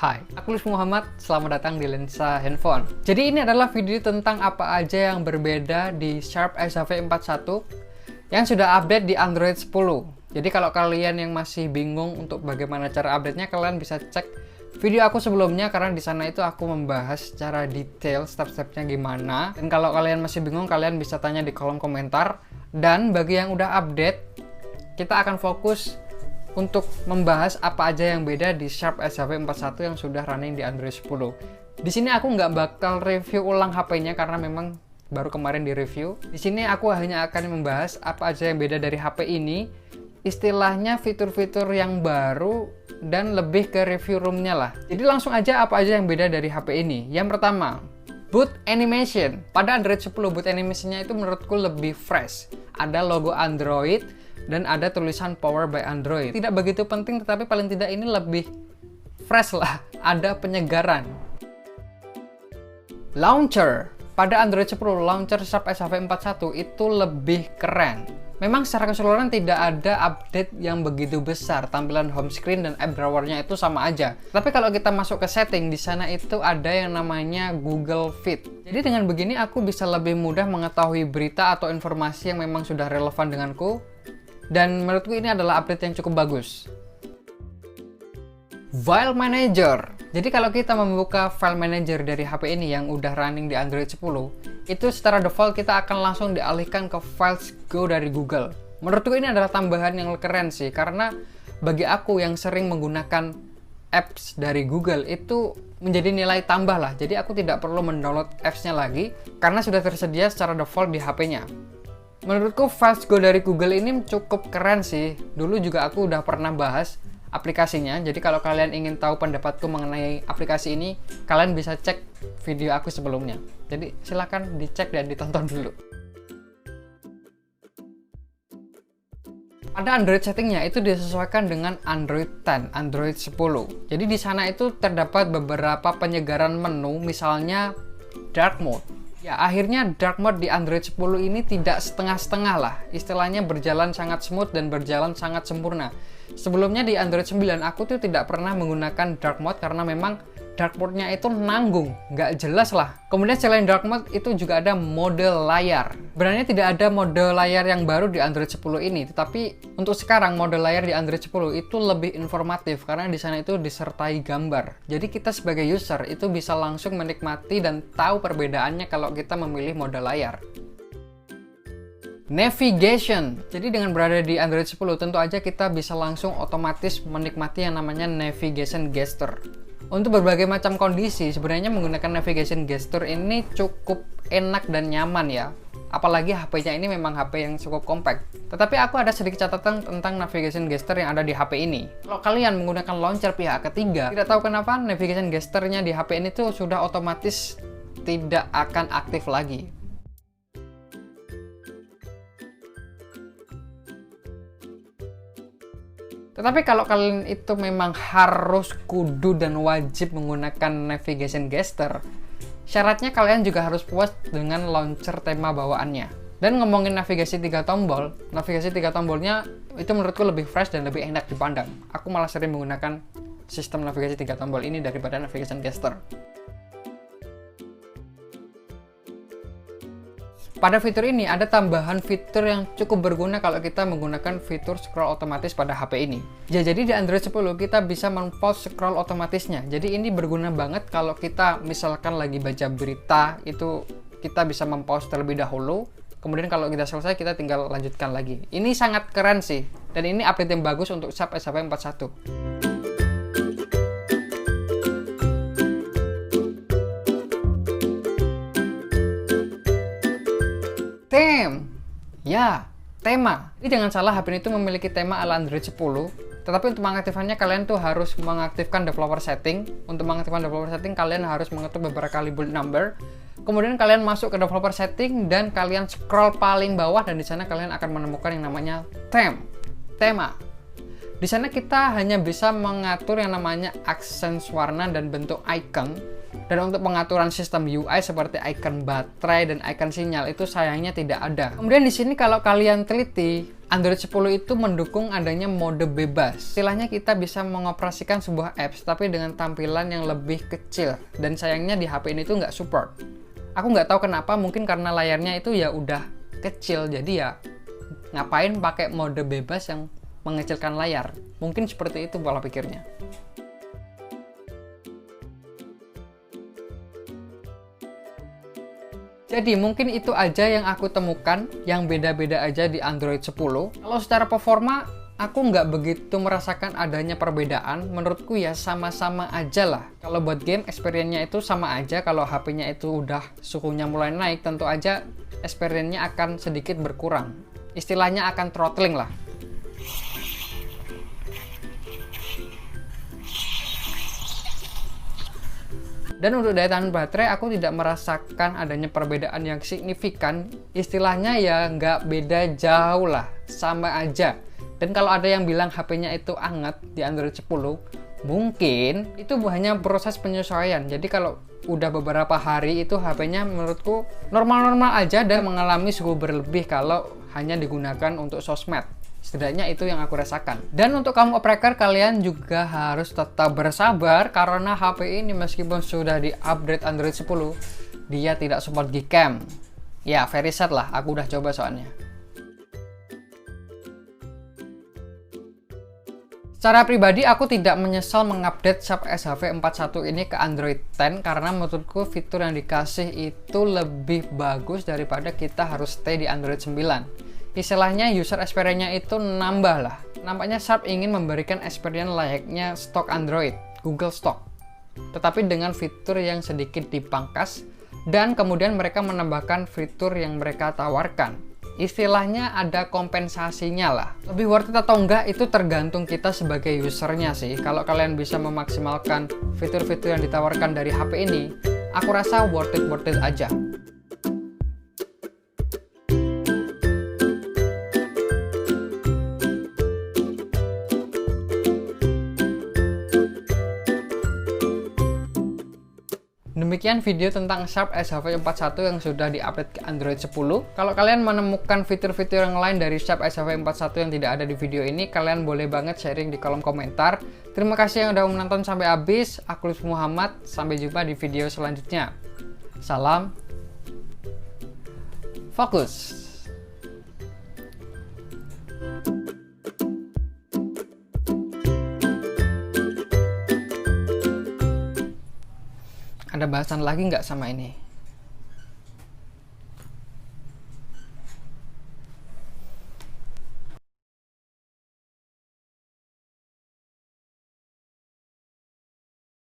Hai, aku Lutfi Muhammad, selamat datang di Lensa Handphone. Jadi ini adalah video tentang apa aja yang berbeda di Sharp SHV41 yang sudah update di Android 10. Jadi kalau kalian yang masih bingung untuk bagaimana cara update-nya, kalian bisa cek video aku sebelumnya karena di sana itu aku membahas secara detail step-stepnya gimana. Dan kalau kalian masih bingung, kalian bisa tanya di kolom komentar. Dan bagi yang udah update, kita akan fokus untuk membahas apa aja yang beda di Sharp SHV41 yang sudah running di Android 10. Di sini aku nggak bakal review ulang HP-nya karena memang baru kemarin di review. Di sini aku hanya akan membahas apa aja yang beda dari HP ini, istilahnya fitur-fitur yang baru dan lebih ke review room-nya lah. Jadi langsung aja apa aja yang beda dari HP ini. Yang pertama, boot animation. Pada Android 10 boot animation-nya itu menurutku lebih fresh. Ada logo Android dan ada tulisan Power by Android. Tidak begitu penting, tetapi paling tidak ini lebih fresh lah, ada penyegaran. Launcher. Pada Android 10, launcher Sharp SHV41 itu lebih keren. Memang secara keseluruhan tidak ada update yang begitu besar, tampilan home screen dan app drawer-nya itu sama aja. Tapi kalau kita masuk ke setting, di sana itu ada yang namanya Google Fit. Jadi dengan begini aku bisa lebih mudah mengetahui berita atau informasi yang memang sudah relevan denganku. Dan menurutku ini adalah update yang cukup bagus. File Manager. Jadi kalau kita membuka File Manager dari HP ini yang udah running di Android 10, itu secara default kita akan langsung dialihkan ke Files Go dari Google. Menurutku ini adalah tambahan yang keren sih, karena bagi aku yang sering menggunakan apps dari Google itu menjadi nilai tambah lah. Jadi aku tidak perlu mendownload apps-nya lagi, karena sudah tersedia secara default di HP-nya. Menurutku Files Go dari Google ini cukup keren sih. Dulu juga aku udah pernah bahas aplikasinya. Jadi kalau kalian ingin tahu pendapatku mengenai aplikasi ini, kalian bisa cek video aku sebelumnya. Jadi silahkan dicek dan ditonton dulu. Pada Android settingnya itu disesuaikan dengan Android 10, Android 10. Jadi di sana itu terdapat beberapa penyegaran menu, misalnya Dark Mode. Ya, akhirnya dark mode di Android 10 ini tidak setengah-setengah lah. Istilahnya berjalan sangat smooth dan berjalan sangat sempurna. Sebelumnya di Android 9 aku tuh tidak pernah menggunakan dark mode karena memang dark mode-nya itu nanggung, nggak jelas lah. Kemudian selain dark mode itu juga ada mode layar. Sebenarnya tidak ada mode layar yang baru di Android 10 ini, tetapi untuk sekarang mode layar di Android 10 itu lebih informatif karena di sana itu disertai gambar. Jadi kita sebagai user itu bisa langsung menikmati dan tahu perbedaannya kalau kita memilih mode layar. Navigation. Jadi dengan berada di Android 10 tentu aja kita bisa langsung otomatis menikmati yang namanya navigation gesture. Untuk berbagai macam kondisi, sebenarnya menggunakan navigation gesture ini cukup enak dan nyaman ya. Apalagi HP-nya ini memang HP yang cukup compact. Tetapi aku ada sedikit catatan tentang navigation gesture yang ada di HP ini. Kalau kalian menggunakan launcher pihak ketiga, tidak tahu kenapa navigation gesture-nya di HP ini tuh sudah otomatis tidak akan aktif lagi. Tetapi kalau kalian itu memang harus kudu dan wajib menggunakan navigation gesture, syaratnya kalian juga harus puas dengan launcher tema bawaannya. Dan ngomongin navigasi 3 tombol, navigasi 3 tombolnya itu menurutku lebih fresh dan lebih enak dipandang. Aku malah sering menggunakan sistem navigasi 3 tombol ini daripada navigation gesture. Pada fitur ini ada tambahan fitur yang cukup berguna kalau kita menggunakan fitur scroll otomatis pada HP ini. Ya, jadi di Android 10 kita bisa men-pause scroll otomatisnya. Jadi ini berguna banget kalau kita misalkan lagi baca berita, itu kita bisa men-pause terlebih dahulu. Kemudian kalau kita selesai kita tinggal lanjutkan lagi. Ini sangat keren sih. Dan ini update yang bagus untuk Sharp SHV41. Theme. Ya, tema. Jadi jangan salah, HP ini tuh memiliki tema ala Android 10. Tetapi untuk mengaktifkannya kalian tuh harus mengaktifkan developer setting. Untuk mengaktifkan developer setting kalian harus mengetuk beberapa kali build number. Kemudian kalian masuk ke developer setting dan kalian scroll paling bawah dan di sana kalian akan menemukan yang namanya theme. Tema. Di sana kita hanya bisa mengatur yang namanya aksen warna dan bentuk icon. Dan untuk pengaturan sistem UI seperti icon baterai dan icon sinyal itu sayangnya tidak ada. Kemudian di sini kalau kalian teliti, Android 10 itu mendukung adanya mode bebas. Istilahnya kita bisa mengoperasikan sebuah apps tapi dengan tampilan yang lebih kecil. Dan sayangnya di HP ini tuh nggak support. Aku nggak tahu kenapa, mungkin karena layarnya itu ya udah kecil, jadi ya ngapain pakai mode bebas yang mengecilkan layar. Mungkin seperti itu pola pikirnya. Jadi mungkin itu aja yang aku temukan, yang beda-beda aja di Android 10. Kalau secara performa, aku nggak begitu merasakan adanya perbedaan. Menurutku ya sama-sama aja lah. Kalau buat game, experience-nya itu sama aja. Kalau HP-nya itu udah suhunya mulai naik, tentu aja experience-nya akan sedikit berkurang. Istilahnya akan throttling lah. Dan untuk daya tahan baterai, aku tidak merasakan adanya perbedaan yang signifikan. Istilahnya ya nggak beda jauh lah, sama aja. Dan kalau ada yang bilang HP-nya itu anget di Android 10, mungkin itu hanya proses penyesuaian. Jadi kalau udah beberapa hari itu HP-nya menurutku normal-normal aja dan mengalami suhu berlebih kalau hanya digunakan untuk sosmed. Setidaknya itu yang aku rasakan. Dan untuk kamu operator, kalian juga harus tetap bersabar karena HP ini meskipun sudah di-upgrade Android 10, dia tidak support Gcam. Ya, very sad lah, aku udah coba soalnya. Secara pribadi, aku tidak menyesal mengupdate Sharp SHV41 ini ke Android 10 karena menurutku fitur yang dikasih itu lebih bagus daripada kita harus stay di Android 9. Istilahnya user experience-nya itu nambah lah. Nampaknya Sharp ingin memberikan experience layaknya stok Android, Google Stock. Tetapi dengan fitur yang sedikit dipangkas dan kemudian mereka menambahkan fitur yang mereka tawarkan. Istilahnya ada kompensasinya lah. Lebih worth it atau enggak itu tergantung kita sebagai usernya sih. Kalau kalian bisa memaksimalkan fitur-fitur yang ditawarkan dari HP ini, aku rasa worth it aja. Demikian video tentang Sharp SHV41 yang sudah di-update ke Android 10. Kalau kalian menemukan fitur-fitur yang lain dari Sharp SHV41 yang tidak ada di video ini, kalian boleh banget sharing di kolom komentar. Terima kasih yang udah menonton sampai habis. Aku Lutfi Muhammad, sampai jumpa di video selanjutnya. Salam fokus. Ada bahasan lagi nggak sama ini?